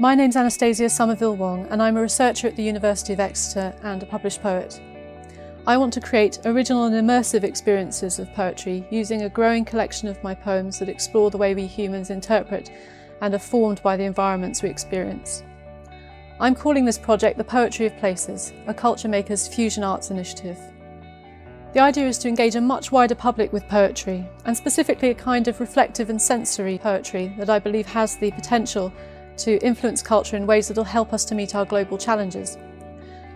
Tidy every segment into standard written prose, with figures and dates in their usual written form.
My name's Anastasia Somerville-Wong and I'm a researcher at the University of Exeter and a published poet. I want to create original and immersive experiences of poetry using a growing collection of my poems that explore the way we humans interpret and are formed by the environments we experience. I'm calling this project The Poetry of Places, a culture maker's fusion arts initiative. The idea is to engage a much wider public with poetry, and specifically a kind of reflective and sensory poetry that I believe has the potential to influence culture in ways that will help us to meet our global challenges.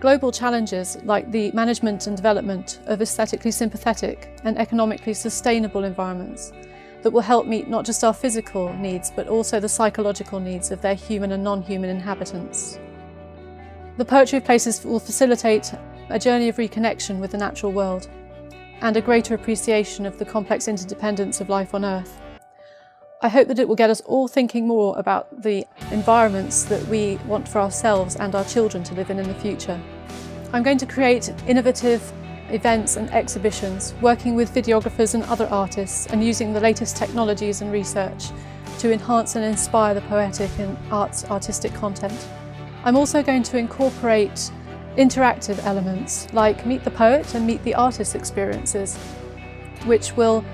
Global challenges like the management and development of aesthetically sympathetic and economically sustainable environments that will help meet not just our physical needs but also the psychological needs of their human and non-human inhabitants. The Poetry of Places will facilitate a journey of reconnection with the natural world and a greater appreciation of the complex interdependence of life on Earth. I hope that it will get us all thinking more about the environments that we want for ourselves and our children to live in the future. I'm going to create innovative events and exhibitions, working with videographers and other artists and using the latest technologies and research to enhance and inspire the poetic and artistic content. I'm also going to incorporate interactive elements like Meet the Poet and Meet the Artist experiences, which will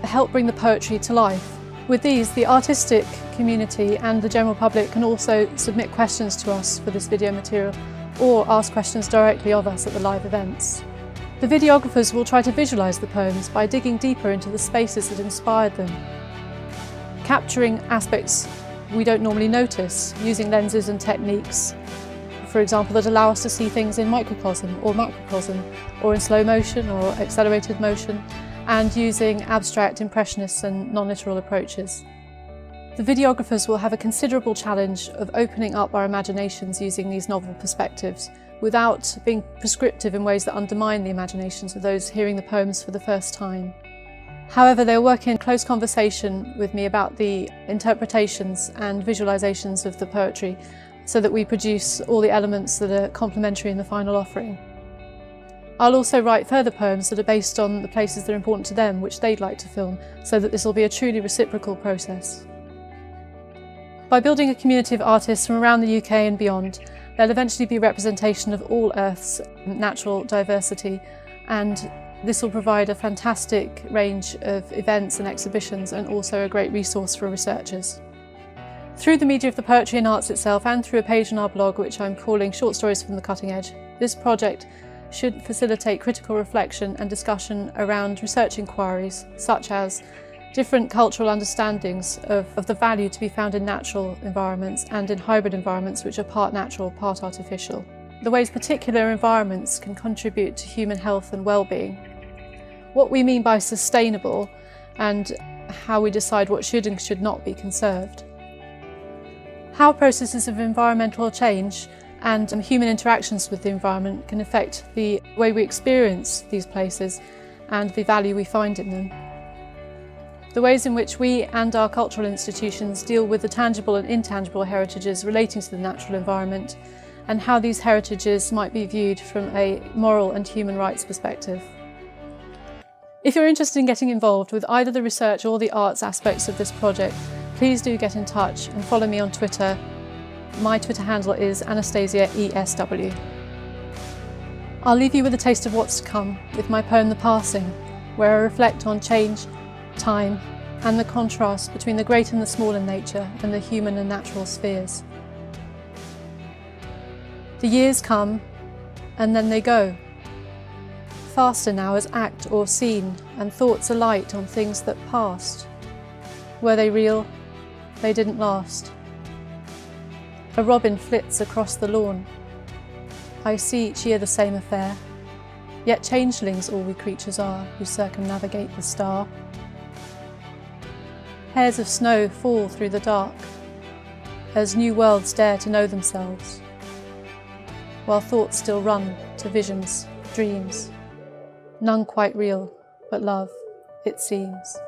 help bring the poetry to life. With these, the artistic community and the general public can also submit questions to us for this video material or ask questions directly of us at the live events. The videographers will try to visualise the poems by digging deeper into the spaces that inspired them, capturing aspects we don't normally notice, using lenses and techniques, for example, that allow us to see things in microcosm or macrocosm, or in slow motion or accelerated motion, and using abstract, impressionist and non-literal approaches. The videographers will have a considerable challenge of opening up our imaginations using these novel perspectives without being prescriptive in ways that undermine the imaginations of those hearing the poems for the first time. However, they'll work in close conversation with me about the interpretations and visualizations of the poetry so that we produce all the elements that are complementary in the final offering. I'll also write further poems that are based on the places that are important to them, which they'd like to film, so that this will be a truly reciprocal process. By building a community of artists from around the UK and beyond, there'll eventually be representation of all Earth's natural diversity, and this will provide a fantastic range of events and exhibitions and also a great resource for researchers. Through the media of the poetry and arts itself and through a page on our blog which I'm calling Short Stories from the Cutting Edge, this project should facilitate critical reflection and discussion around research inquiries such as different cultural understandings of the value to be found in natural environments and in hybrid environments which are part natural, part artificial. The ways particular environments can contribute to human health and well-being. What we mean by sustainable and how we decide what should and should not be conserved. How processes of environmental change and human interactions with the environment can affect the way we experience these places and the value we find in them. The ways in which we and our cultural institutions deal with the tangible and intangible heritages relating to the natural environment, and how these heritages might be viewed from a moral and human rights perspective. If you're interested in getting involved with either the research or the arts aspects of this project, please do get in touch and follow me on Twitter. My Twitter handle is AnastasiaESW. I'll leave you with a taste of what's to come with my poem The Passing, where I reflect on change, time, and the contrast between the great and the small in nature and the human and natural spheres. The years come, and then they go. Faster now as act or scene, and thoughts alight on things that passed. Were they real? They didn't last. A robin flits across the lawn. I see each year the same affair, yet changelings all we creatures are who circumnavigate the star. Hairs of snow fall through the dark, as new worlds dare to know themselves, while thoughts still run to visions, dreams, none quite real, but love, it seems.